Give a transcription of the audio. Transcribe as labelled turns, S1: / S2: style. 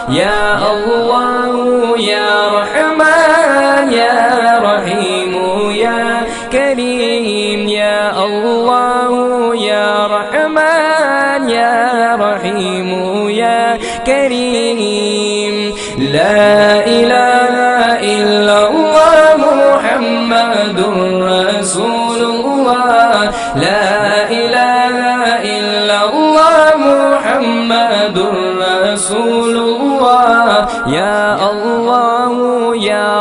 S1: يا الله يا رحمن يا رحيم يا كريم يا الله يا رحمن يا رحيم يا كريم لا إله إلا الله محمد رسول الله لا إله إلا الله محمد رسول الله يا الله يا